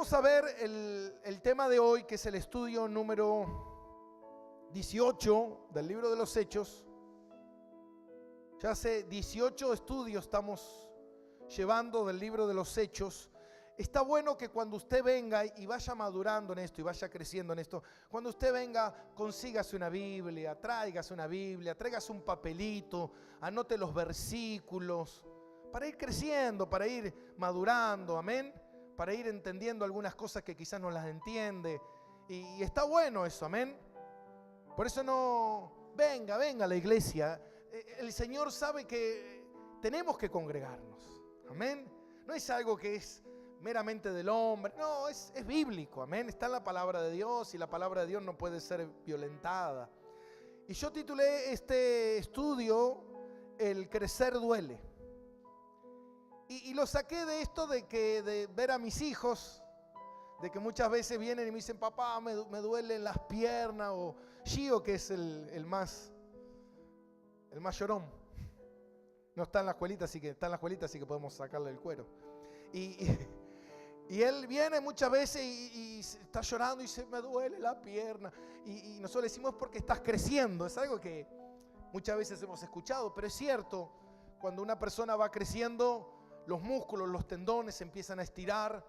Vamos a ver el tema de hoy, que es el estudio número 18 del libro de los Hechos. Ya hace 18 estudios estamos llevando del libro de los Hechos. Está bueno que cuando usted venga y vaya madurando en esto y vaya creciendo en esto, cuando usted venga, consígase una Biblia, tráigase una Biblia, tráigase un papelito, anote los versículos, para ir creciendo, para ir madurando, amén, para ir entendiendo algunas cosas que quizás no las entiende. Y está bueno eso, amén. Por eso venga a la iglesia. El Señor sabe que tenemos que congregarnos, amén. No es algo que es meramente del hombre, no, es bíblico, amén. Está en la palabra de Dios y la palabra de Dios no puede ser violentada. Y yo titulé este estudio El crecer duele. Y lo saqué de esto de ver a mis hijos, de que muchas veces vienen y me dicen, papá, me duelen las piernas, o Gio, que es el más llorón, no está en la escuelita, así que podemos sacarle el cuero. Y él viene muchas veces y está llorando y dice, me duele la pierna. Y nosotros le decimos, porque estás creciendo. Es algo que muchas veces hemos escuchado, pero es cierto. Cuando una persona va creciendo, los músculos, los tendones se empiezan a estirar,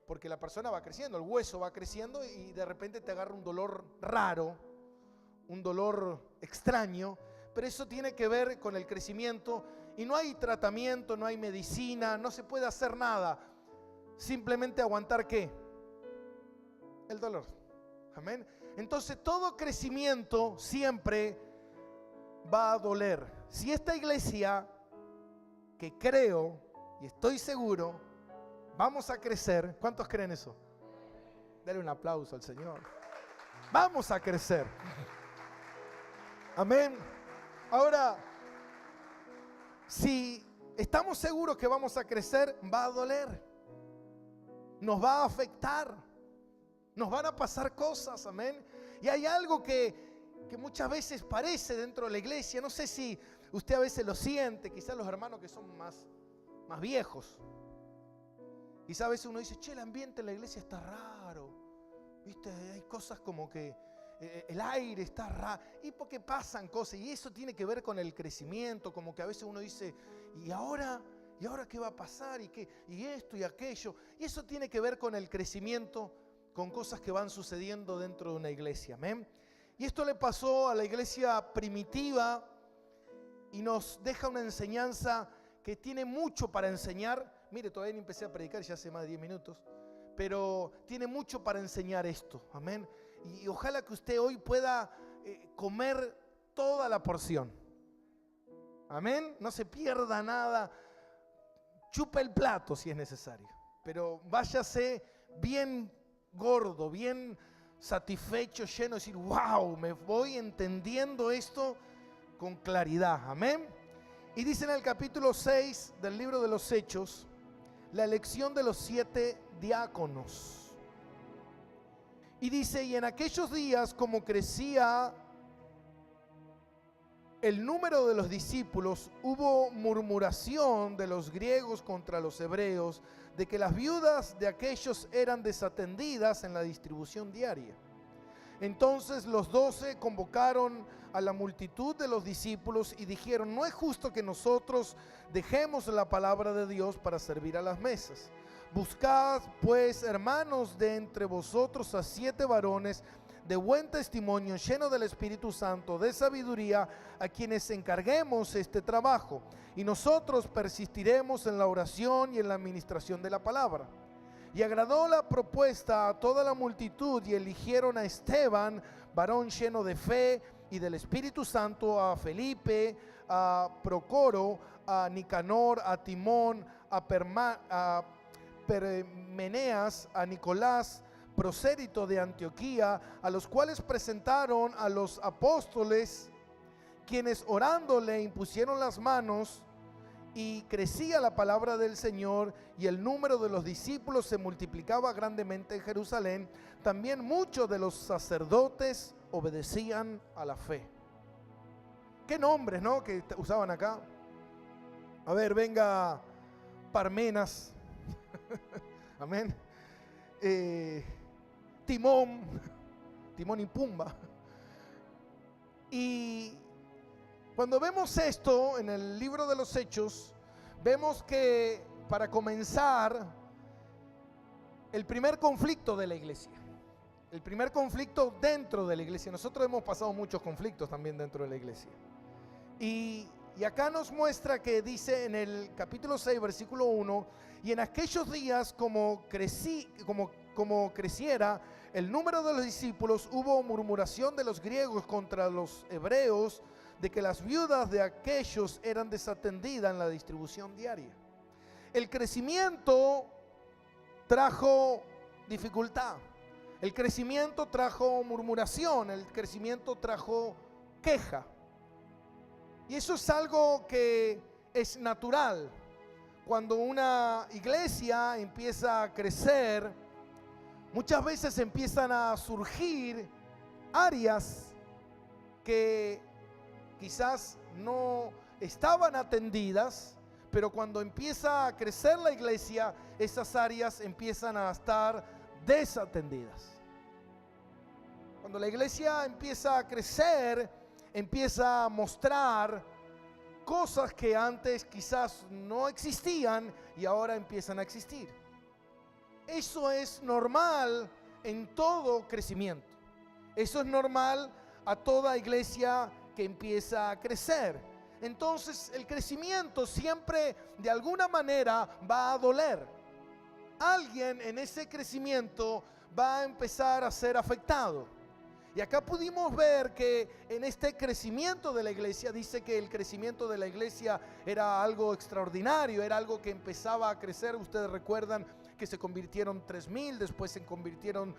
porque la persona va creciendo, el hueso va creciendo y de repente te agarra un dolor raro, un dolor extraño. Pero eso tiene que ver con el crecimiento y no hay tratamiento, no hay medicina, no se puede hacer nada. Simplemente aguantar ¿qué? El dolor. Amén. Entonces todo crecimiento siempre va a doler. Si esta iglesia, que creo y estoy seguro, vamos a crecer. ¿Cuántos creen eso? Dale un aplauso al Señor. Vamos a crecer. Amén. Ahora, si estamos seguros que vamos a crecer, va a doler. Nos va a afectar, nos van a pasar cosas, amén. Y hay algo que muchas veces parece dentro de la iglesia, no sé si usted a veces lo siente, quizás los hermanos que son más viejos, quizás a veces uno dice, che, el ambiente en la iglesia está raro, viste, hay cosas como que el aire está raro, y porque pasan cosas, y eso tiene que ver con el crecimiento, como que a veces uno dice, ¿y ahora qué va a pasar? ¿Y esto y aquello? Y eso tiene que ver con el crecimiento, con cosas que van sucediendo dentro de una iglesia. ¿Amén? Y esto le pasó a la iglesia primitiva y nos deja una enseñanza que tiene mucho para enseñar. Mire, todavía ni empecé a predicar, ya hace más de 10 minutos. Pero tiene mucho para enseñar esto. Amén. Y ojalá que usted hoy pueda comer toda la porción. Amén. No se pierda nada. Chupa el plato si es necesario, pero váyase bien gordo, bien satisfecho, lleno, de decir, wow, me voy entendiendo esto con claridad, amén. Y dice en el capítulo 6 del libro de los Hechos, la elección de los 7 diáconos. Y dice, y en aquellos días, como crecía el número de los discípulos, hubo murmuración de los griegos contra los hebreos, de que las viudas de aquellos eran desatendidas en la distribución diaria. Entonces los 12 convocaron a la multitud de los discípulos y dijeron, no es justo que nosotros dejemos la palabra de Dios para servir a las mesas. Buscad pues, hermanos, de entre vosotros a 7 varones de buen testimonio, lleno del Espíritu Santo, de sabiduría, a quienes encarguemos este trabajo, y nosotros persistiremos en la oración y en la administración de la palabra. Y agradó la propuesta a toda la multitud, y eligieron a Esteban, varón lleno de fe y del Espíritu Santo, a Felipe, a Procoro, a Nicanor, a Timón, a Permeneas, a Nicolás, prosélito de Antioquía, a los cuales presentaron a los apóstoles, quienes orando le impusieron las manos, y crecía la palabra del Señor, y el número de los discípulos se multiplicaba grandemente en Jerusalén. También muchos de los sacerdotes obedecían a la fe. ¿Qué nombres, no?, que usaban acá? A ver, venga Parmenas. Amén. Timón y Pumba. Y cuando vemos esto en el libro de los Hechos, vemos que para comenzar el primer conflicto de la iglesia, el primer conflicto dentro de la iglesia, nosotros hemos pasado muchos conflictos también dentro de la iglesia, y acá nos muestra que dice en el capítulo 6 versículo 1: y en aquellos días como creciera el número de los discípulos, hubo murmuración de los griegos contra los hebreos, de que las viudas de aquellos eran desatendidas en la distribución diaria. El crecimiento trajo dificultad, el crecimiento trajo murmuración, el crecimiento trajo queja. Y eso es algo que es natural. Cuando una iglesia empieza a crecer, muchas veces empiezan a surgir áreas que quizás no estaban atendidas, pero cuando empieza a crecer la iglesia, esas áreas empiezan a estar desatendidas. Cuando la iglesia empieza a crecer, empieza a mostrar cosas que antes quizás no existían y ahora empiezan a existir. Eso es normal en todo crecimiento. Eso es normal a toda iglesia que empieza a crecer. Entonces el crecimiento siempre de alguna manera va a doler. Alguien en ese crecimiento va a empezar a ser afectado. Y acá pudimos ver que en este crecimiento de la iglesia, dice que el crecimiento de la iglesia era algo extraordinario, era algo que empezaba a crecer. Ustedes recuerdan que se convirtieron 3,000, después se convirtieron,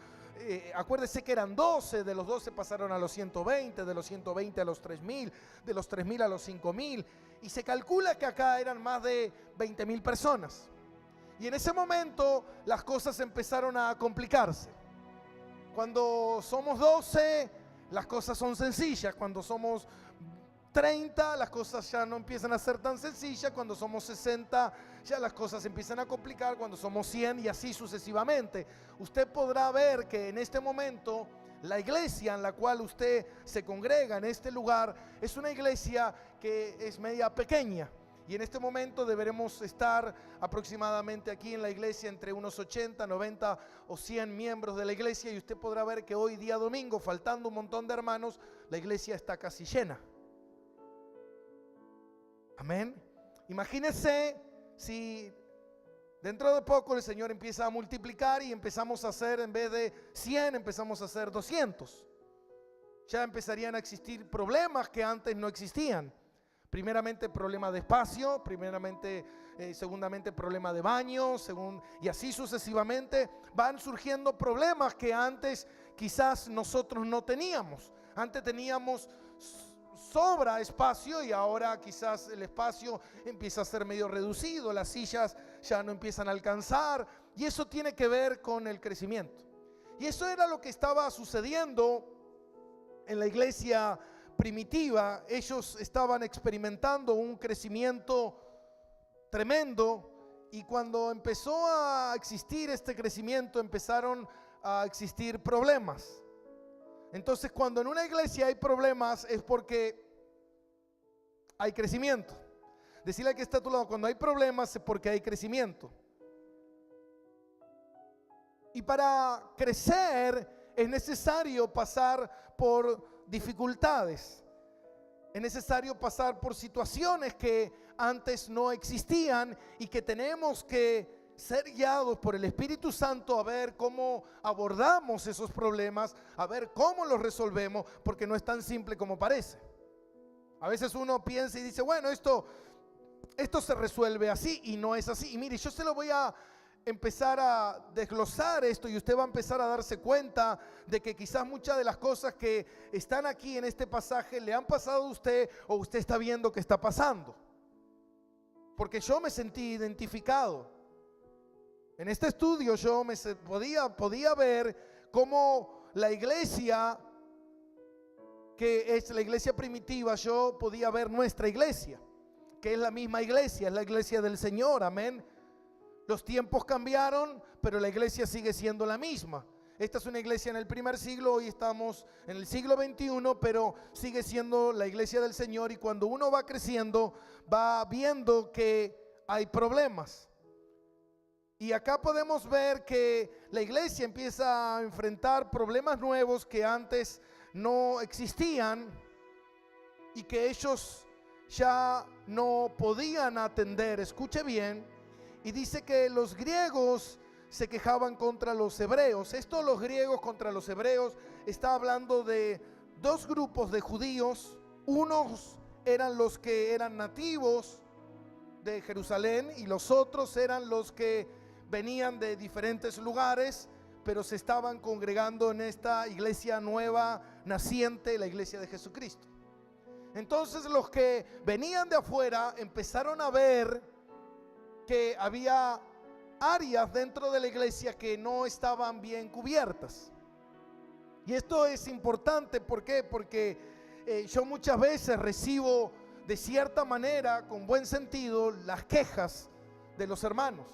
acuérdense que eran 12, de los 12 pasaron a los 120, de los 120 a los 3,000, de los 3,000 a los 5,000, y se calcula que acá eran más de 20,000 personas. Y en ese momento las cosas empezaron a complicarse. Cuando somos 12, las cosas son sencillas. Cuando somos 30, las cosas ya no empiezan a ser tan sencillas. Cuando somos 60, ya las cosas empiezan a complicar. Cuando somos 100 y así sucesivamente. Usted podrá ver que en este momento la iglesia en la cual usted se congrega en este lugar es una iglesia que es media pequeña. Y en este momento deberemos estar aproximadamente aquí en la iglesia entre unos 80, 90 o 100 miembros de la iglesia. Y usted podrá ver que hoy día domingo, faltando un montón de hermanos, la iglesia está casi llena. Amén. Imagínese si dentro de poco el Señor empieza a multiplicar y empezamos a hacer, en vez de 100, empezamos a hacer 200. Ya empezarían a existir problemas que antes no existían. Primeramente problema de espacio, segundamente problema de baño, y así sucesivamente van surgiendo problemas que antes quizás nosotros no teníamos. Antes teníamos sobra espacio y ahora quizás el espacio empieza a ser medio reducido, las sillas ya no empiezan a alcanzar, y eso tiene que ver con el crecimiento. Y eso era lo que estaba sucediendo en la iglesia primitiva. Ellos estaban experimentando un crecimiento tremendo, y cuando empezó a existir este crecimiento empezaron a existir problemas. Entonces, cuando en una iglesia hay problemas es porque hay crecimiento. Decirle al que está a tu lado: cuando hay problemas es porque hay crecimiento. Y para crecer es necesario pasar por dificultades. Es necesario pasar por situaciones que antes no existían y que tenemos que ser guiados por el Espíritu Santo a ver cómo abordamos esos problemas, a ver cómo los resolvemos, porque no es tan simple como parece. A veces uno piensa y dice: bueno, esto se resuelve así, y no es así. Y mire, yo se lo voy a empezar a desglosar esto, y usted va a empezar a darse cuenta de que quizás muchas de las cosas que están aquí en este pasaje le han pasado a usted, o usted está viendo que está pasando. Porque yo me sentí identificado. En este estudio yo podía ver cómo la iglesia, que es la iglesia primitiva, yo podía ver nuestra iglesia, que es la misma iglesia, es la iglesia del Señor, amén. Los tiempos cambiaron, pero la iglesia sigue siendo la misma. Esta es una iglesia en el primer siglo, hoy estamos en el siglo XXI, pero sigue siendo la iglesia del Señor, y cuando uno va creciendo, va viendo que hay problemas. Y acá podemos ver que la iglesia empieza a enfrentar problemas nuevos que antes no existían y que ellos ya no podían atender. Escuche bien. Y dice que los griegos se quejaban contra los hebreos. Esto, los griegos contra los hebreos, está hablando de dos grupos de judíos. Unos eran los que eran nativos de Jerusalén y los otros eran los que venían de diferentes lugares, pero se estaban congregando en esta iglesia nueva, naciente, la iglesia de Jesucristo. Entonces los que venían de afuera empezaron a ver que había áreas dentro de la iglesia que no estaban bien cubiertas. Y esto es importante, ¿por qué? Porque yo muchas veces recibo de cierta manera, con buen sentido, las quejas de los hermanos.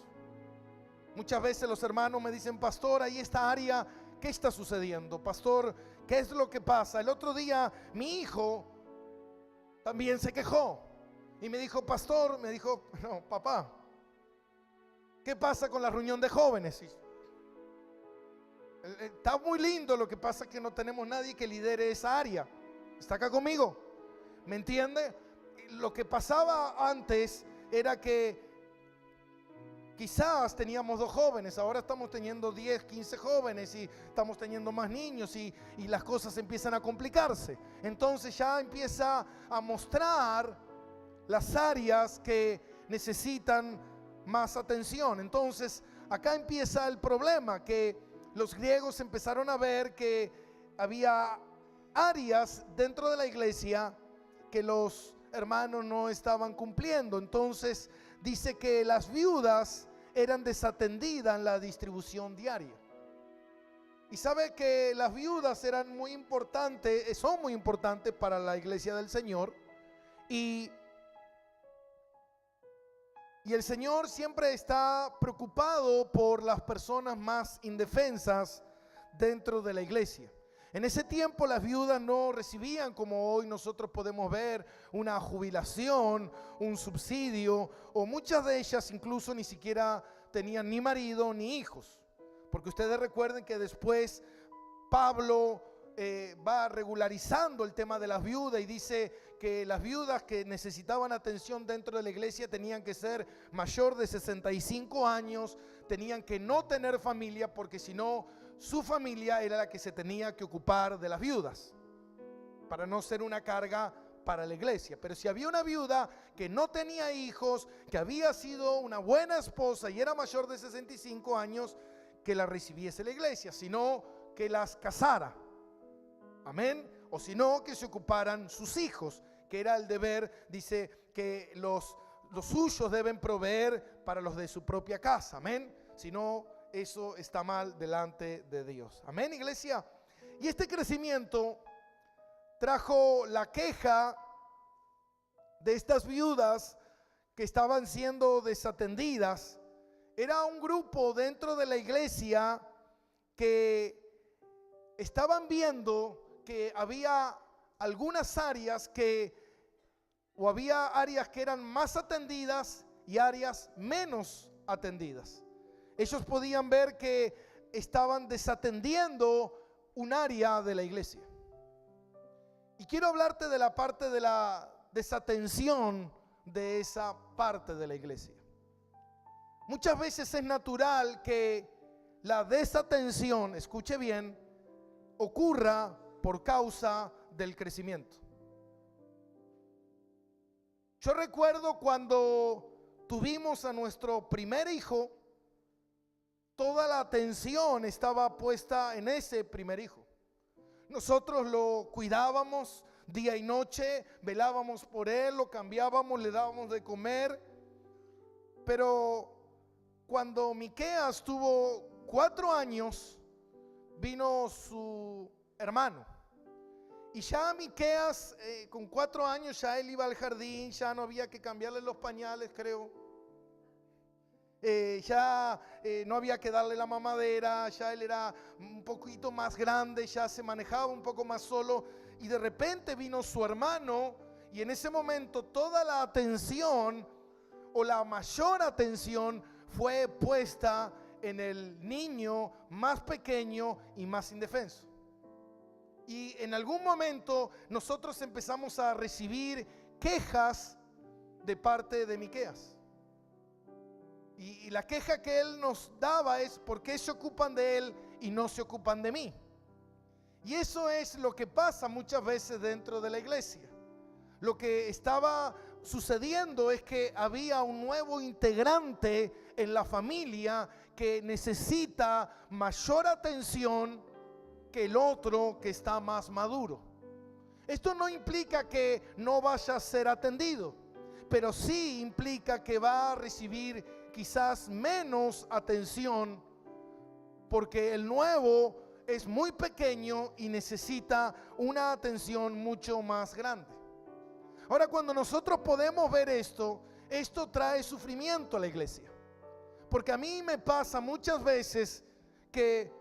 Muchas veces los hermanos me dicen: pastor, ahí esta área, ¿qué está sucediendo? Pastor, ¿qué es lo que pasa? El otro día mi hijo también se quejó y me dijo: pastor, no, papá, ¿qué pasa con la reunión de jóvenes? Está muy lindo, lo que pasa es que no tenemos nadie que lidere esa área. ¿Está acá conmigo? ¿Me entiende? Lo que pasaba antes era que quizás teníamos 2 jóvenes, ahora estamos teniendo 10, 15 jóvenes y estamos teniendo más niños y las cosas empiezan a complicarse. Entonces ya empieza a mostrar las áreas que necesitan más atención. Entonces acá empieza el problema, que los griegos empezaron a ver que había áreas dentro de la iglesia que los hermanos no estaban cumpliendo. Entonces dice que las viudas eran desatendidas en la distribución diaria. Y sabe que las viudas eran muy importantes, son muy importantes para la iglesia del Señor. Y el Señor siempre está preocupado por las personas más indefensas dentro de la iglesia. En ese tiempo las viudas no recibían, como hoy nosotros podemos ver, una jubilación, un subsidio, o muchas de ellas incluso ni siquiera tenían ni marido ni hijos. Porque ustedes recuerden que después Pablo va regularizando el tema de las viudas y dice que las viudas que necesitaban atención dentro de la iglesia tenían que ser mayor de 65 años, tenían que no tener familia, porque si no, su familia era la que se tenía que ocupar de las viudas, para no ser una carga para la iglesia. Pero si había una viuda que no tenía hijos, que había sido una buena esposa y era mayor de 65 años, que la recibiese la iglesia, sino que las casara. Amén. O si no, que se ocuparan sus hijos, que era el deber. Dice que los suyos deben proveer para los de su propia casa. Amén. Si no, eso está mal delante de Dios. Amén, iglesia. Y este crecimiento trajo la queja de estas viudas que estaban siendo desatendidas. Era un grupo dentro de la iglesia que estaban viendo que había algunas áreas o había áreas que eran más atendidas y áreas menos atendidas. Ellos podían ver que estaban desatendiendo un área de la iglesia. Y quiero hablarte de la parte de la desatención de esa parte de la iglesia. Muchas veces es natural que la desatención, escuche bien, ocurra por causa del crecimiento. Yo recuerdo cuando tuvimos a nuestro primer hijo, toda la atención estaba puesta en ese primer hijo. Nosotros lo cuidábamos día y noche, velábamos por él, lo cambiábamos, le dábamos de comer. Pero cuando Miqueas tuvo 4 años, vino su hermano. Y ya Miqueas, con 4 años, ya él iba al jardín, ya no había que cambiarle los pañales, creo. ya no había que darle la mamadera, ya él era un poquito más grande, ya se manejaba un poco más solo, y de repente vino su hermano, y en ese momento toda la atención o la mayor atención fue puesta en el niño más pequeño y más indefenso. Y en algún momento nosotros empezamos a recibir quejas de parte de Miqueas. Y la queja que él nos daba es: ¿por qué se ocupan de él y no se ocupan de mí? Y eso es lo que pasa muchas veces dentro de la iglesia. Lo que estaba sucediendo es que había un nuevo integrante en la familia que necesita mayor atención que el otro que está más maduro. Esto no implica que no vaya a ser atendido, pero sí implica que va a recibir quizás menos atención, porque el nuevo es muy pequeño y necesita una atención mucho más grande. Ahora, cuando nosotros podemos ver esto trae sufrimiento a la iglesia, porque a mí me pasa muchas veces que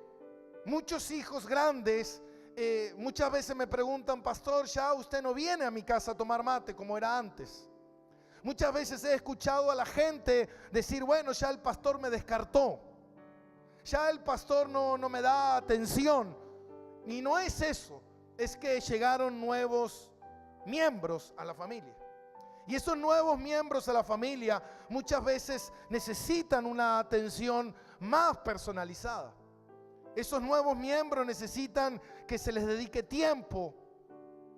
muchos hijos grandes muchas veces me preguntan: pastor, ya usted no viene a mi casa a tomar mate como era antes. Muchas veces he escuchado a la gente decir: bueno, ya el pastor me descartó, ya el pastor no me da atención. Y no es eso, es que llegaron nuevos miembros a la familia. Y esos nuevos miembros a la familia muchas veces necesitan una atención más personalizada. Esos nuevos miembros necesitan que se les dedique tiempo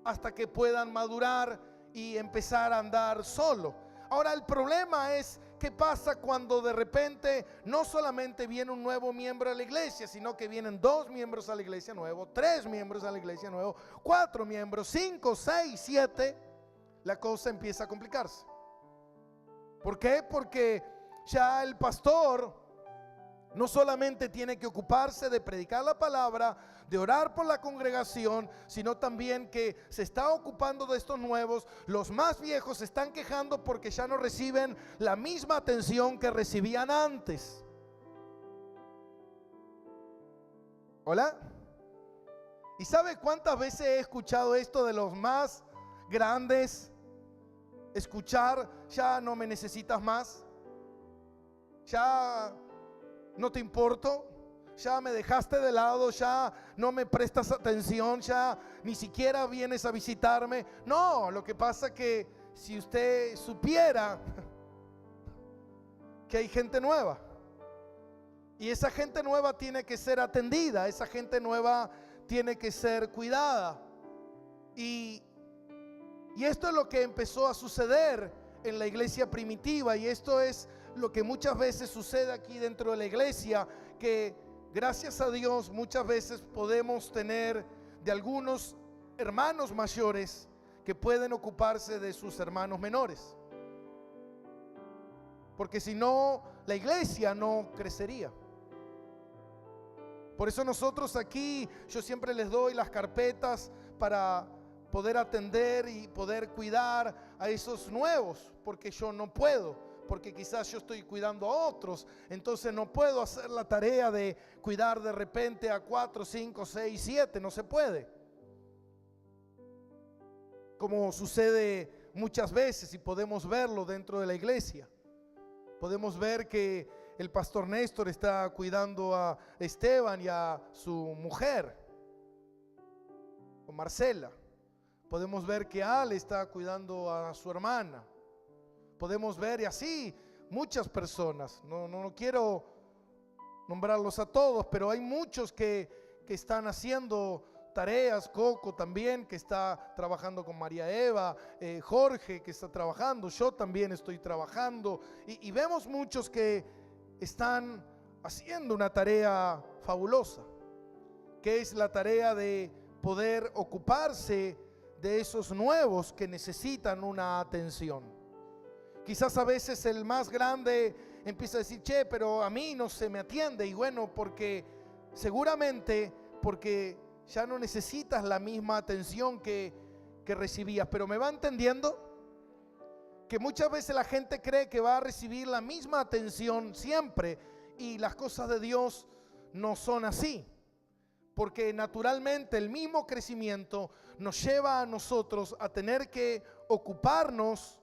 hasta que puedan madurar y empezar a andar solo. Ahora, el problema es: ¿qué pasa cuando de repente no solamente viene un nuevo miembro a la iglesia, sino que vienen 2 miembros a la iglesia nuevo, 3 miembros a la iglesia nuevo, 4 miembros, 5, 6, 7? La cosa empieza a complicarse. ¿Por qué? Porque ya el pastor no solamente tiene que ocuparse de predicar la palabra, de orar por la congregación, sino también que se está ocupando de estos nuevos. Los más viejos se están quejando porque ya no reciben la misma atención que recibían antes. ¿Hola? ¿Y sabe cuántas veces he escuchado esto de los más grandes? Escuchar: ya no me necesitas más, ya no te importo, ya me dejaste de lado, ya no me prestas atención, ya ni siquiera vienes a visitarme. No, lo que pasa que si usted supiera que hay gente nueva, y esa gente nueva tiene que ser atendida, esa gente nueva tiene que ser cuidada. Y esto es lo que empezó a suceder en la iglesia primitiva, y esto es lo que muchas veces sucede aquí dentro de la iglesia, que gracias a Dios muchas veces podemos tener de algunos hermanos mayores que pueden ocuparse de sus hermanos menores, porque si no, la iglesia no crecería. Por eso nosotros aquí, yo siempre les doy las carpetas para poder atender y poder cuidar a esos nuevos, porque yo no puedo, porque quizás yo estoy cuidando a otros, entonces no puedo hacer la tarea de cuidar de repente a 4, 5, 6, 7, no se puede. Como sucede muchas veces, y podemos verlo dentro de la iglesia. Podemos ver que el pastor Néstor está cuidando a Esteban y a su mujer, o Marcela. Podemos ver que Ale está cuidando a su hermana. Podemos ver, y así muchas personas. No quiero nombrarlos a todos, pero hay muchos que están haciendo tareas. Coco también, que está trabajando con María Eva. Jorge, que está trabajando. Yo también estoy trabajando. Y vemos muchos que están haciendo una tarea fabulosa, que es la tarea de poder ocuparse de esos nuevos que necesitan una atención. Quizás a veces el más grande empieza a decir: che, pero a mí no se me atiende. Y bueno, porque seguramente porque ya no necesitas la misma atención que recibías. Pero ¿me va entendiendo? que muchas veces la gente cree que va a recibir la misma atención siempre, y las cosas de Dios no son así, porque naturalmente el mismo crecimiento nos lleva a nosotros a tener que ocuparnos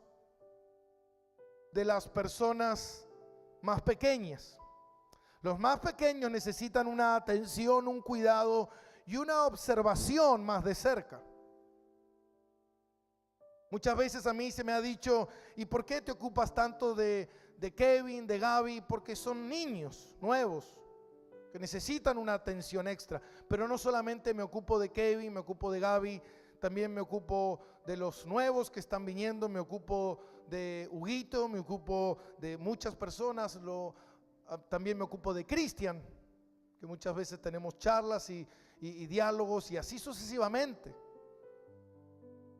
de las personas más pequeñas. Los más pequeños necesitan una atención, un cuidado y una observación más de cerca. Muchas veces a mí se me ha dicho: ¿y por qué te ocupas tanto de Kevin, de Gaby? Porque son niños nuevos que necesitan una atención extra. Pero no solamente me ocupo de Kevin, me ocupo de Gaby, también me ocupo de los nuevos que están viniendo, me ocupo de Huguito, me ocupo de muchas personas, también me ocupo de Cristian, que muchas veces tenemos charlas y diálogos y así sucesivamente.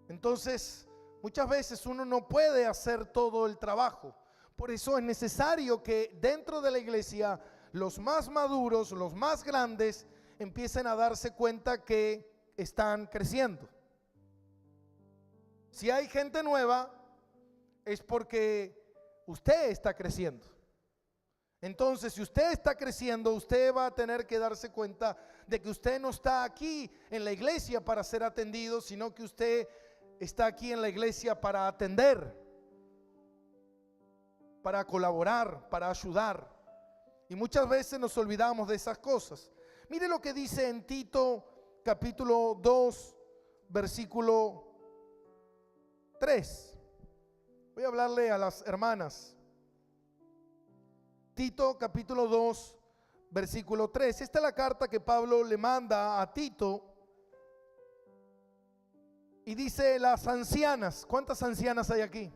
Entonces, muchas veces uno no puede hacer todo el trabajo. Por eso es necesario que dentro de la iglesia los más maduros, los más grandes, empiecen a darse cuenta que están creciendo. Si hay gente nueva, es porque usted está creciendo. Entonces, si usted está creciendo, usted va a tener que darse cuenta de que usted no está aquí en la iglesia para ser atendido, sino que usted está aquí en la iglesia para atender, para colaborar, para ayudar. Y muchas veces nos olvidamos de esas cosas. Mire lo que dice en Tito capítulo 2, versículo 3. Voy a hablarle a las hermanas. Tito capítulo 2, versículo 3. Esta es la carta que Pablo le manda a Tito. Y dice: las ancianas. ¿Cuántas ancianas hay aquí?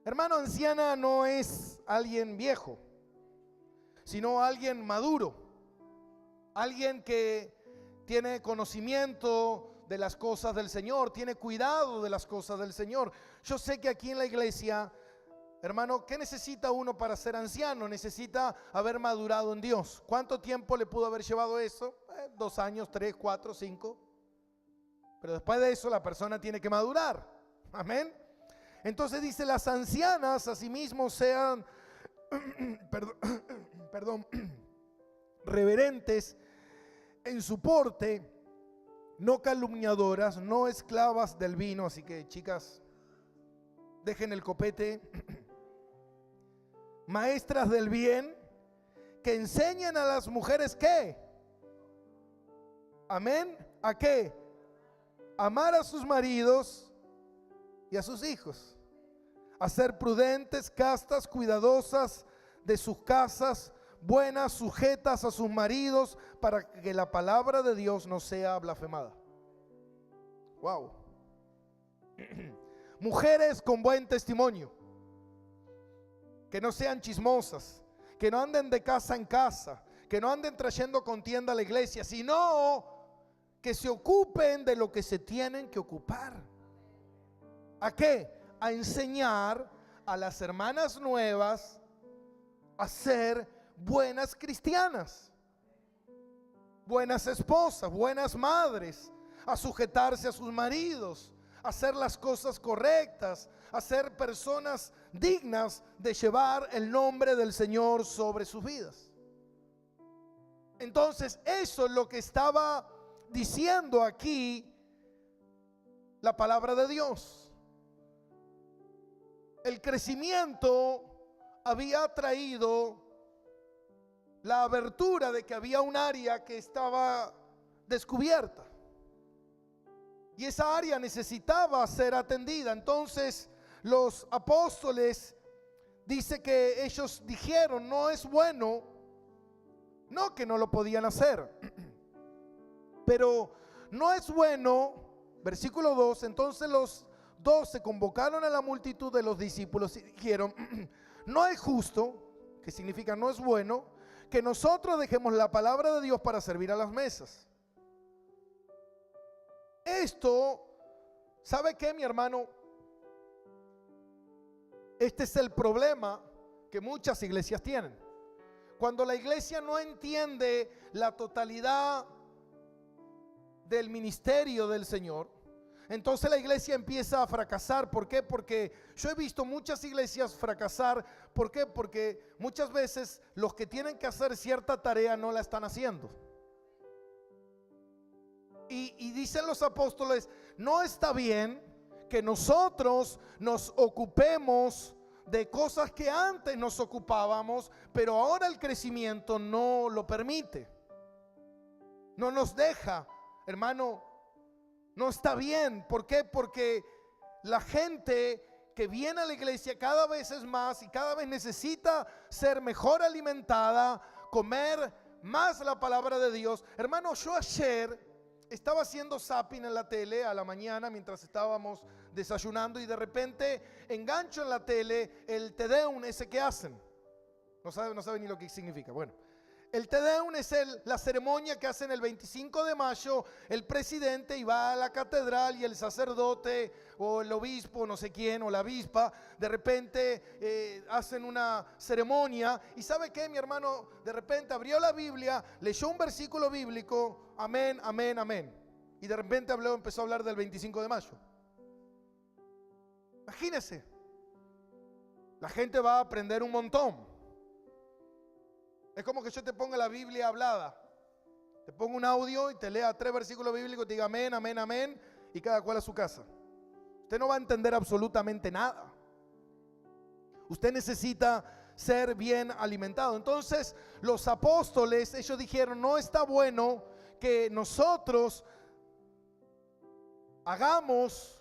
Hermano, anciana no es alguien viejo, sino alguien maduro, alguien que tiene conocimiento de las cosas del Señor, tiene cuidado de las cosas del Señor. Yo sé que aquí en la iglesia, hermano, ¿qué necesita uno para ser anciano? Necesita haber madurado en Dios. ¿Cuánto tiempo le pudo haber llevado eso? 2 años, 3, 4, 5. Pero después de eso la persona tiene que madurar. Amén. Entonces dice: las ancianas asimismo sean reverentes en su porte, no calumniadoras, no esclavas del vino. Así que, chicas, dejen el copete. Maestras del bien, que enseñan a las mujeres ¿qué? Amén. ¿A qué? Amar a sus maridos y a sus hijos, a ser prudentes, castas, cuidadosas de sus casas, buenas, sujetas a sus maridos, para que la palabra de Dios no sea blasfemada. Wow. Mujeres con buen testimonio, que no sean chismosas, que no anden de casa en casa, que no anden trayendo contienda a la iglesia, sino que se ocupen de lo que se tienen que ocupar. ¿A qué? A enseñar a las hermanas nuevas a ser buenas cristianas, buenas esposas, buenas madres, a sujetarse a sus maridos, a hacer las cosas correctas, a ser personas dignas de llevar el nombre del Señor sobre sus vidas. Entonces, eso es lo que estaba diciendo aquí la palabra de Dios. El crecimiento había traído la abertura de que había un área que estaba descubierta y esa área necesitaba ser atendida. Entonces los apóstoles, dice que ellos dijeron: no es bueno, no que no lo podían hacer, pero no es bueno. Versículo 2, entonces los 12 convocaron a la multitud de los discípulos y dijeron: no es justo, que significa no es bueno, que nosotros dejemos la palabra de Dios para servir a las mesas. Esto, ¿sabe qué, mi hermano? Este es el problema que muchas iglesias tienen. Cuando la iglesia no entiende la totalidad del ministerio del Señor, entonces la iglesia empieza a fracasar. ¿Por qué? Porque yo he visto muchas iglesias fracasar. ¿Por qué? Porque muchas veces los que tienen que hacer cierta tarea no la están haciendo. Y dicen los apóstoles, no está bien que nosotros nos ocupemos de cosas que antes nos ocupábamos, pero ahora el crecimiento no lo permite, no nos deja. Hermano, no está bien. ¿Por qué? Porque la gente que viene a la iglesia cada vez es más y cada vez necesita ser mejor alimentada, comer más la palabra de Dios. Hermano, yo ayer estaba haciendo zapping en la tele a la mañana mientras estábamos desayunando y de repente engancho en la tele el Te Deum ese que hacen. No sabe ni lo que significa. Bueno, el Te Deum es la ceremonia que hacen el 25 de mayo el presidente, y va a la catedral y el sacerdote o el obispo, no sé quién, o la obispa, de repente hacen una ceremonia. Y ¿sabe qué, mi hermano? De repente abrió la Biblia, leyó un versículo bíblico, amén, amén, amén. Y de repente empezó a hablar del 25 de mayo. Imagínese, la gente va a aprender un montón. Es como que yo te ponga la Biblia hablada, te pongo un audio y te lea 3 versículos bíblicos y te diga amén, amén, amén, y cada cual a su casa. Usted no va a entender absolutamente nada. Usted necesita ser bien alimentado. Entonces los apóstoles, ellos dijeron, no está bueno que nosotros hagamos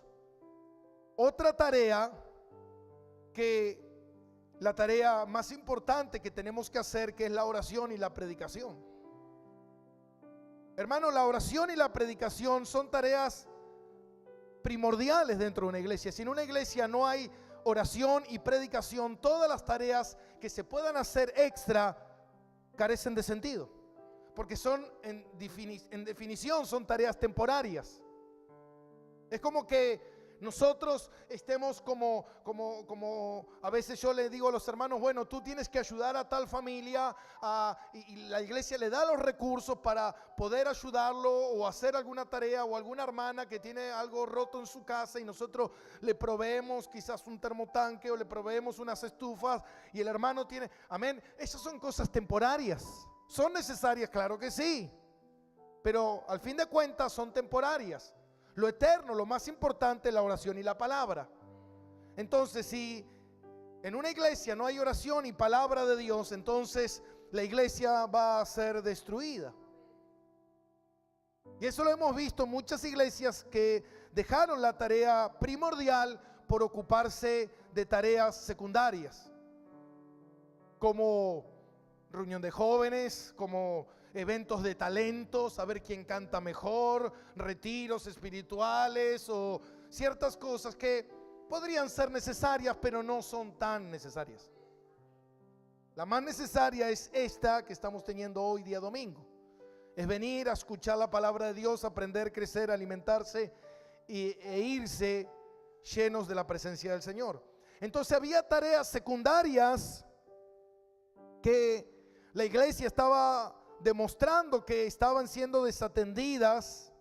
otra tarea que la tarea más importante que tenemos que hacer, que es la oración y la predicación. Hermano, la oración y la predicación son tareas primordiales dentro de una iglesia. Si en una iglesia no hay oración y predicación, todas las tareas que se puedan hacer extra carecen de sentido, porque son en definición son tareas temporarias. Es como que nosotros estemos como a veces yo le digo a los hermanos, bueno, tú tienes que ayudar a tal familia, y la iglesia le da los recursos para poder ayudarlo o hacer alguna tarea, o alguna hermana que tiene algo roto en su casa y nosotros le proveemos quizás un termotanque o le proveemos unas estufas y el hermano tiene, amén. Esas son cosas temporarias, son necesarias, claro que sí, pero al fin de cuentas son temporarias. Lo eterno, lo más importante es la oración y la palabra. Entonces, si en una iglesia no hay oración y palabra de Dios, entonces la iglesia va a ser destruida. Y eso lo hemos visto en muchas iglesias que dejaron la tarea primordial por ocuparse de tareas secundarias, como reunión de jóvenes, como eventos de talentos, a ver quién canta mejor, retiros espirituales o ciertas cosas que podrían ser necesarias, pero no son tan necesarias. La más necesaria es esta que estamos teniendo hoy día domingo. Es venir a escuchar la palabra de Dios, aprender, crecer, alimentarse e irse llenos de la presencia del Señor. Entonces había tareas secundarias que la iglesia estaba demostrando que estaban siendo desatendidas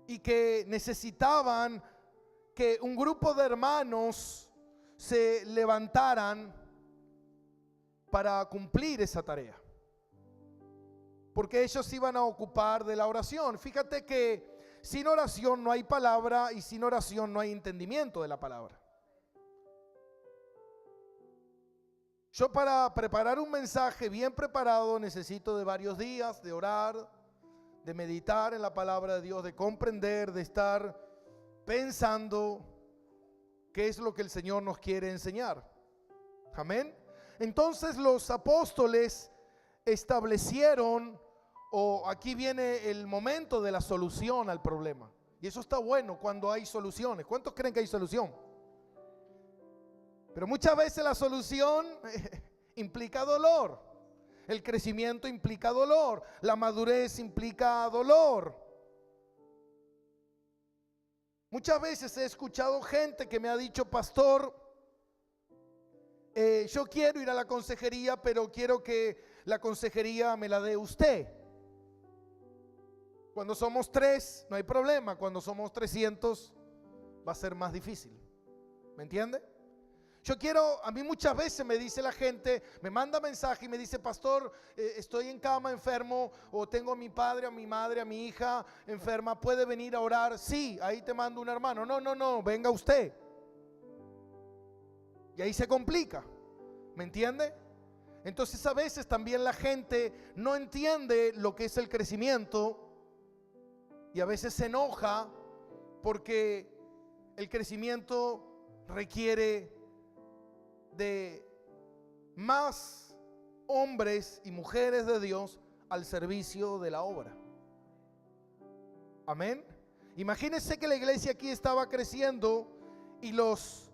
y que necesitaban que un grupo de hermanos se levantaran para cumplir esa tarea, porque ellos se iban a ocupar de la oración. Fíjate que sin oración no hay palabra y sin oración no hay entendimiento de la palabra. Yo para preparar un mensaje bien preparado necesito de varios días de orar, de meditar en la palabra de Dios, de comprender, de estar pensando qué es lo que el Señor nos quiere enseñar. Amén. Entonces los apóstoles establecieron, o aquí viene el momento de la solución al problema. Y eso está bueno cuando hay soluciones. ¿Cuántos creen que hay solución? Pero muchas veces la solución implica dolor. El crecimiento implica dolor. La madurez implica dolor. Muchas veces he escuchado gente que me ha dicho, pastor, yo quiero ir a la consejería, pero quiero que la consejería me la dé usted. Cuando somos 3 no hay problema, cuando somos 300 va a ser más difícil. ¿Me entiende? A mí muchas veces me dice la gente, me manda mensaje y me dice: pastor, estoy en cama enfermo, o tengo a mi padre, a mi madre, a mi hija enferma, ¿puede venir a orar? Sí, ahí te mando un hermano. No, venga usted. Y ahí se complica, ¿me entiende? Entonces a veces también la gente no entiende lo que es el crecimiento y a veces se enoja porque el crecimiento requiere de más hombres y mujeres de Dios al servicio de la obra. Amén. Imagínense que la iglesia aquí estaba creciendo y los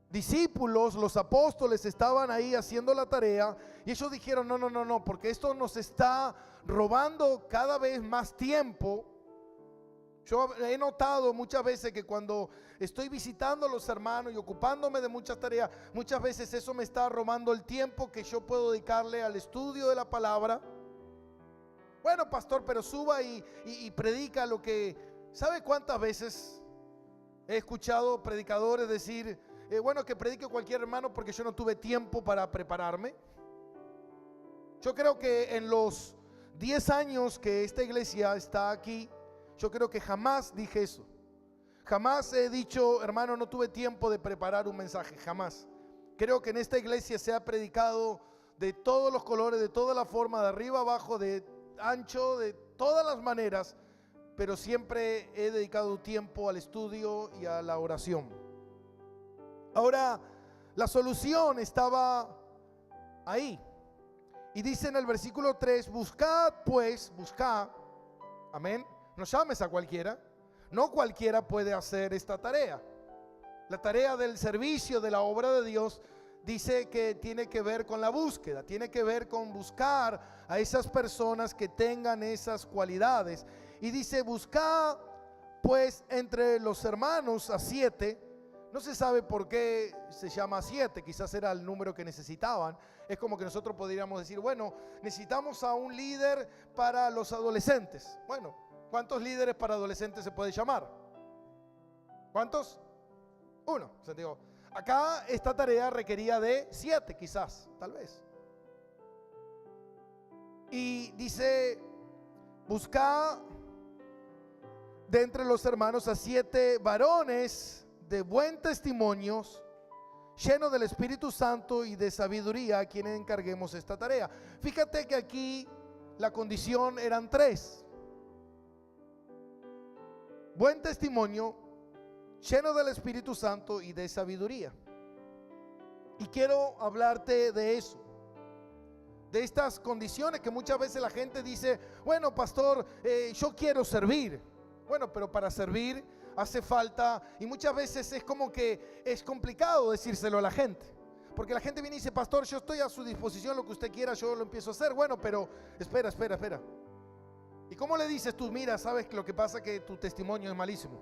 discípulos, los apóstoles estaban ahí haciendo la tarea y ellos dijeron: no, porque esto nos está robando cada vez más tiempo. Yo he notado muchas veces que cuando estoy visitando a los hermanos y ocupándome de muchas tareas, muchas veces eso me está robando el tiempo que yo puedo dedicarle al estudio de la palabra. Bueno, pastor, pero suba y predica lo que... ¿Sabe cuántas veces he escuchado predicadores decir: bueno, que predique cualquier hermano porque yo no tuve tiempo para prepararme? Yo creo que en los 10 años que esta iglesia está aquí, yo creo que jamás dije eso. Jamás he dicho: hermano, no tuve tiempo de preparar un mensaje. Jamás. Creo que en esta iglesia se ha predicado de todos los colores, de toda la forma, de arriba abajo, de ancho, de todas las maneras, pero siempre he dedicado tiempo al estudio y a la oración. Ahora, la solución estaba ahí. Y dice en el versículo 3: buscad pues, buscad, amén. No llames a cualquiera. No cualquiera puede hacer esta tarea. La tarea del servicio de la obra de Dios dice que tiene que ver con la búsqueda, tiene que ver con buscar a esas personas que tengan esas cualidades. Y dice: buscad pues entre los hermanos a 7. No se sabe por qué se llama 7, quizás era el número que necesitaban. Es como que nosotros podríamos decir: bueno, necesitamos a un líder para los adolescentes. Bueno, ¿cuántos líderes para adolescentes se puede llamar? ¿Cuántos? 1. O sea, digo, acá esta tarea requería de 7, quizás, tal vez. Y dice: busca de entre los hermanos a 7 varones de buen testimonio, llenos del Espíritu Santo y de sabiduría, a quienes encarguemos esta tarea. Fíjate que aquí la condición eran 3: buen testimonio, lleno del Espíritu Santo y de sabiduría. Y quiero hablarte de eso, de estas condiciones que muchas veces la gente dice: bueno, pastor, yo quiero servir. Bueno, pero para servir hace falta, y muchas veces es como que es complicado decírselo a la gente, porque la gente viene y dice: pastor, yo estoy a su disposición, lo que usted quiera, yo lo empiezo a hacer. Bueno, pero espera. ¿Y cómo le dices tú? Mira, sabes que lo que pasa es que tu testimonio es malísimo.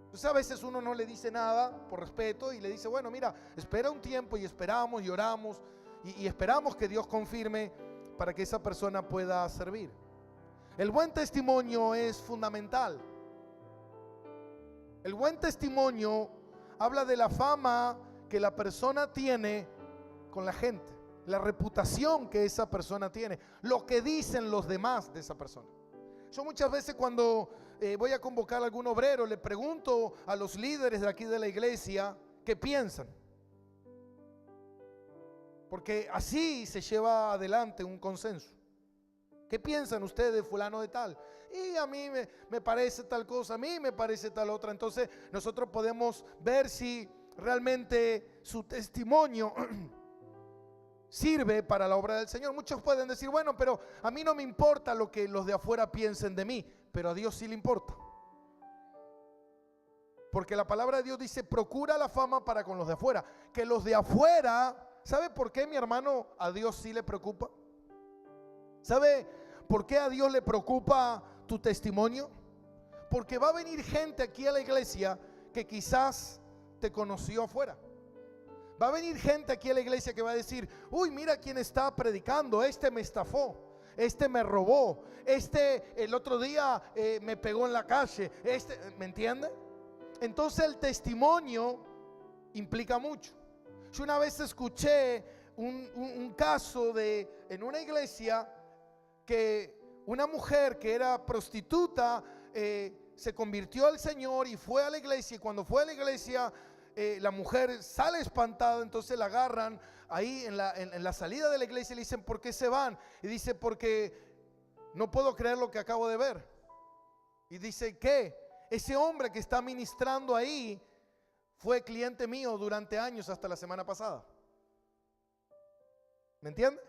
Entonces a veces uno no le dice nada por respeto y le dice: bueno, mira, espera un tiempo, y esperamos y oramos y esperamos que Dios confirme para que esa persona pueda servir. El buen testimonio es fundamental. El buen testimonio habla de la fama que la persona tiene con la gente, la reputación que esa persona tiene, lo que dicen los demás de esa persona. Yo muchas veces cuando voy a convocar a algún obrero, le pregunto a los líderes de aquí de la iglesia qué piensan, porque así se lleva adelante un consenso. ¿Qué piensan ustedes de fulano de tal? Y a mí me parece tal cosa, a mí me parece tal otra. Entonces nosotros podemos ver si realmente su testimonio sirve para la obra del Señor. Muchos pueden decir: bueno, pero a mí no me importa lo que los de afuera piensen de mí, pero a Dios sí le importa. Porque la palabra de Dios dice: procura la fama para con los de afuera. Que los de afuera, ¿sabe por qué, mi hermano, a Dios sí le preocupa? ¿Sabe por qué a Dios le preocupa tu testimonio? Porque va a venir gente aquí a la iglesia que quizás te conoció afuera. Va a venir gente aquí a la iglesia que va a decir: uy, mira quién está predicando, este me estafó, este me robó, este el otro día me pegó en la calle, ¿me entiende? Entonces el testimonio implica mucho. Yo una vez escuché un caso en una iglesia que una mujer que era prostituta se convirtió al Señor y fue a la iglesia, y cuando fue a la iglesia la mujer sale espantada, entonces la agarran ahí en la salida de la iglesia y le dicen: ¿por qué se van? Y dice: porque no puedo creer lo que acabo de ver. Y dice: ¿qué? Ese hombre que está ministrando ahí fue cliente mío durante años hasta la semana pasada. ¿Me entiende?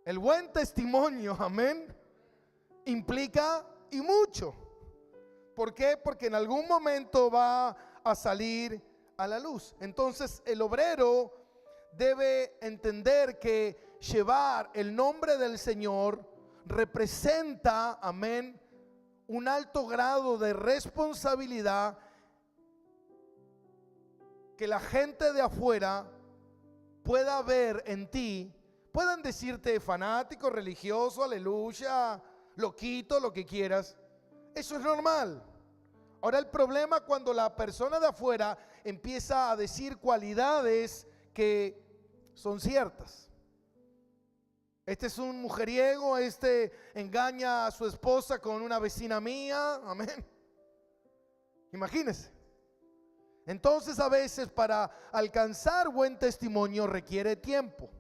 El buen testimonio, amén, implica y mucho. ¿Por qué? Porque en algún momento va a salir a la luz. Entonces el obrero debe entender que llevar el nombre del Señor representa, amén, un alto grado de responsabilidad que la gente de afuera pueda ver en ti. Puedan decirte fanático, religioso, aleluya, loquito, lo que quieras. Eso es normal. Ahora el problema cuando la persona de afuera empieza a decir cualidades que son ciertas. Este es un mujeriego, este engaña a su esposa con una vecina mía, amén. Imagínense. Entonces a veces para alcanzar buen testimonio requiere tiempo.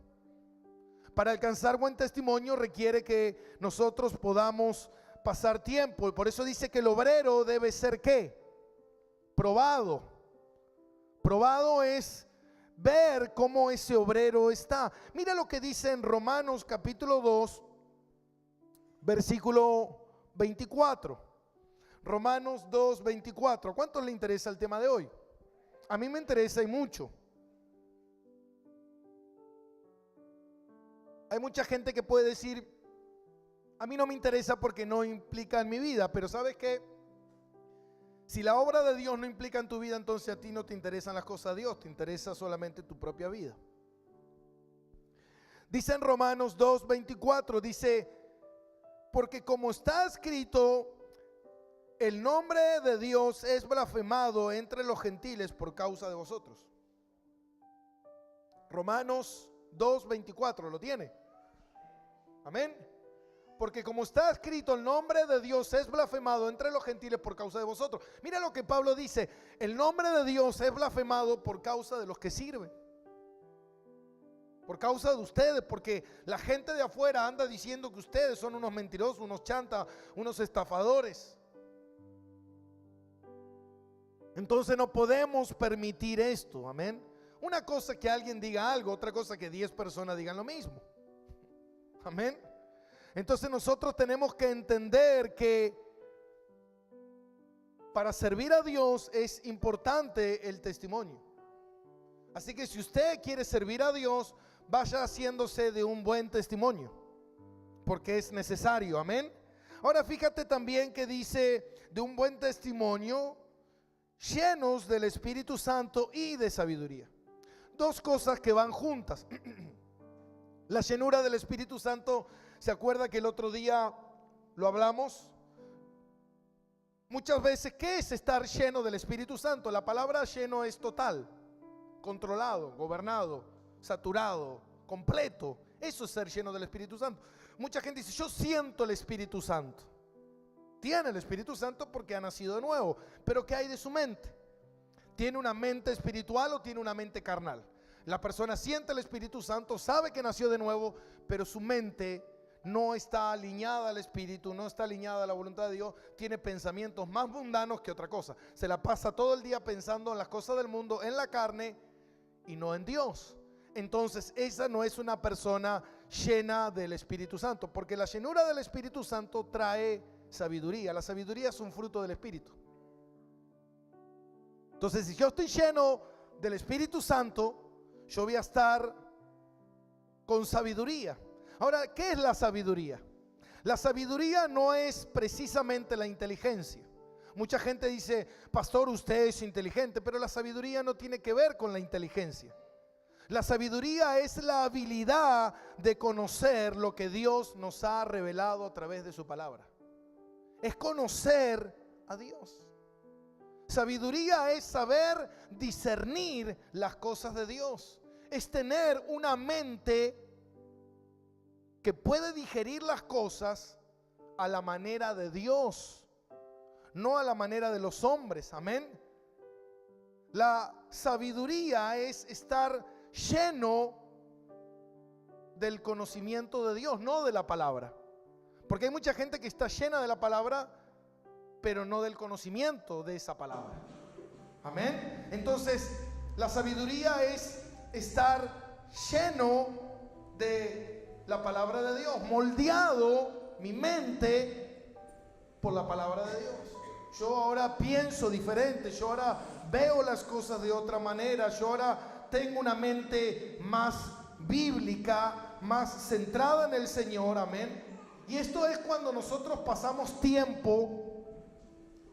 Para alcanzar buen testimonio requiere que nosotros podamos pasar tiempo. Y por eso dice que el obrero debe ser ¿qué? Probado. Probado es ver cómo ese obrero está. Mira lo que dice en Romanos capítulo 2, versículo 24. Romanos 2, 24. ¿A cuántos le interesa el tema de hoy? A mí me interesa y mucho. Hay mucha gente que puede decir: a mí no me interesa porque no implica en mi vida. Pero ¿sabes qué? Si la obra de Dios no implica en tu vida, entonces a ti no te interesan las cosas de Dios, te interesa solamente tu propia vida. Dice en Romanos 2:24, dice: porque como está escrito, el nombre de Dios es blasfemado entre los gentiles por causa de vosotros. Romanos 2:24, ¿lo tiene? Amén. Porque como está escrito, el nombre de Dios es blasfemado entre los gentiles por causa de vosotros. Mira lo que Pablo dice: el nombre de Dios es blasfemado por causa de los que sirven, por causa de ustedes, porque la gente de afuera anda diciendo que ustedes son unos mentirosos, unos chantas, unos estafadores. Entonces no podemos permitir esto, amén. Una cosa que alguien diga algo, otra cosa que 10 personas digan lo mismo, amén. Entonces nosotros tenemos que entender que para servir a Dios es importante el testimonio. Así que si usted quiere servir a Dios, vaya haciéndose de un buen testimonio, porque es necesario, amén. Ahora fíjate también que dice de un buen testimonio, llenos del Espíritu Santo y de sabiduría. Dos cosas que van juntas. La llenura del Espíritu Santo, ¿se acuerda que el otro día lo hablamos? Muchas veces, ¿qué es estar lleno del Espíritu Santo? La palabra lleno es total, controlado, gobernado, saturado, completo. Eso es ser lleno del Espíritu Santo. Mucha gente dice: yo siento el Espíritu Santo. Tiene el Espíritu Santo porque ha nacido de nuevo. Pero ¿qué hay de su mente? ¿Tiene una mente espiritual o tiene una mente carnal? La persona siente el Espíritu Santo, sabe que nació de nuevo, pero su mente no está alineada al Espíritu, no está alineada a la voluntad de Dios. Tiene pensamientos más mundanos que otra cosa. Se la pasa todo el día pensando en las cosas del mundo, en la carne y no en Dios. Entonces esa no es una persona llena del Espíritu Santo, porque la llenura del Espíritu Santo trae sabiduría. La sabiduría es un fruto del Espíritu. Entonces si yo estoy lleno del Espíritu Santo, yo voy a estar con sabiduría. Ahora, ¿qué es la sabiduría? La sabiduría no es precisamente la inteligencia. Mucha gente dice: pastor, usted es inteligente, pero la sabiduría no tiene que ver con la inteligencia. La sabiduría es la habilidad de conocer lo que Dios nos ha revelado a través de su palabra. Es conocer a Dios. Sabiduría es saber discernir las cosas de Dios. Es tener una mente que puede digerir las cosas a la manera de Dios, no a la manera de los hombres. Amén. La sabiduría es estar lleno del conocimiento de Dios, no de la palabra. Porque hay mucha gente que está llena de la palabra, pero no del conocimiento de esa palabra. Amén. Entonces, la sabiduría es estar lleno de la palabra de Dios, moldeado mi mente por la palabra de Dios. Yo ahora pienso diferente, yo ahora veo las cosas de otra manera, yo ahora tengo una mente más bíblica, más centrada en el Señor. Amén. Y esto es cuando nosotros pasamos tiempo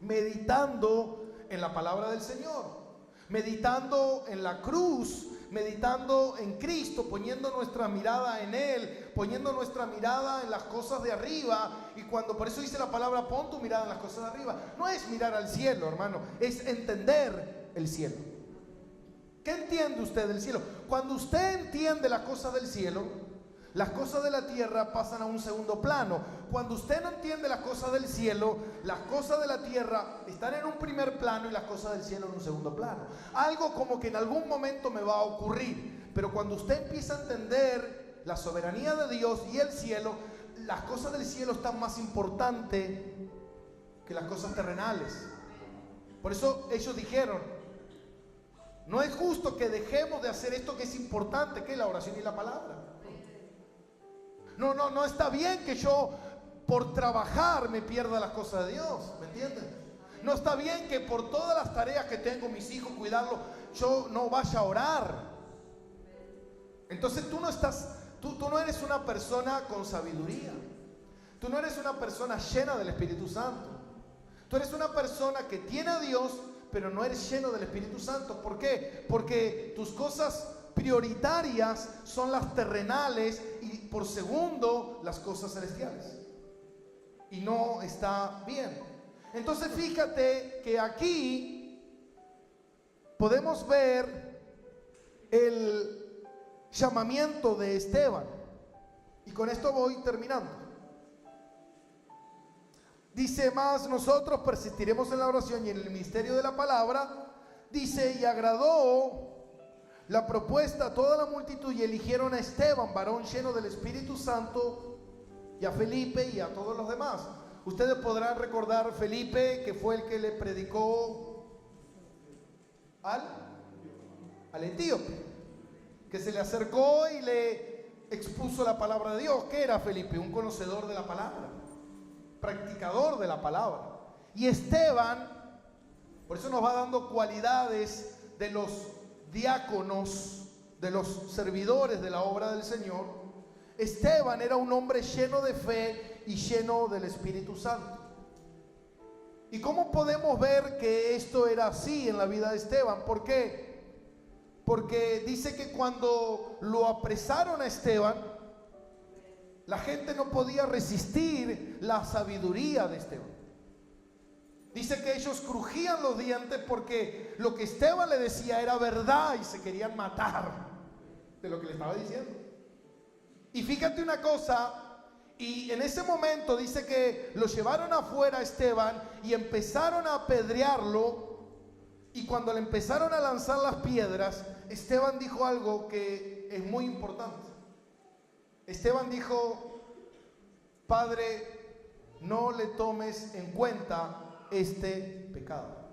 meditando en la palabra del Señor, meditando en la cruz, meditando en Cristo, poniendo nuestra mirada en Él, poniendo nuestra mirada en las cosas de arriba. Y cuando, por eso dice la palabra, pon tu mirada en las cosas de arriba. No es mirar al cielo, hermano, es entender el cielo. ¿Qué entiende usted del cielo? Cuando usted entiende las cosas del cielo, las cosas de la tierra pasan a un segundo plano. Cuando usted no entiende las cosas del cielo, las cosas de la tierra están en un primer plano y las cosas del cielo en un segundo plano. Algo como que en algún momento me va a ocurrir. Pero cuando usted empieza a entender la soberanía de Dios y el cielo, las cosas del cielo están más importantes que las cosas terrenales. Por eso ellos dijeron, no es justo que dejemos de hacer esto que es importante, que es la oración y la palabra. No está bien que yo por trabajar me pierda las cosas de Dios, ¿me entienden? No está bien que por todas las tareas que tengo, mis hijos, cuidarlos, yo no vaya a orar. Entonces tú no eres una persona con sabiduría. Tú no eres una persona llena del Espíritu Santo. Tú eres una persona que tiene a Dios, pero no eres lleno del Espíritu Santo. ¿Por qué? Porque tus cosas prioritarias son las terrenales y por segundo las cosas celestiales. Y no está bien. Entonces fíjate que aquí podemos ver el llamamiento de Esteban. Y con esto voy terminando. Dice más, nosotros persistiremos en la oración y en el ministerio de la palabra. Dice, y agradó la propuesta a toda la multitud y eligieron a Esteban, varón lleno del Espíritu Santo, y a Felipe y a todos los demás. Ustedes podrán recordar Felipe, que fue el que le predicó al etíope, que se le acercó y le expuso la palabra de Dios. ¿Qué era Felipe? Un conocedor de la palabra, practicador de la palabra. Y Esteban, por eso nos va dando cualidades de los diáconos, de los servidores de la obra del Señor. Esteban era un hombre lleno de fe y lleno del Espíritu Santo. ¿Y cómo podemos ver que esto era así en la vida de Esteban? ¿Por qué? Porque dice que cuando lo apresaron a Esteban, la gente no podía resistir la sabiduría de Esteban. Dice que ellos crujían los dientes porque lo que Esteban le decía era verdad y se querían matar de lo que le estaba diciendo. Y fíjate una cosa, y en ese momento dice que lo llevaron afuera a Esteban y empezaron a apedrearlo, y cuando le empezaron a lanzar las piedras, Esteban dijo algo que es muy importante. Esteban dijo, Padre, no le tomes en cuenta este pecado.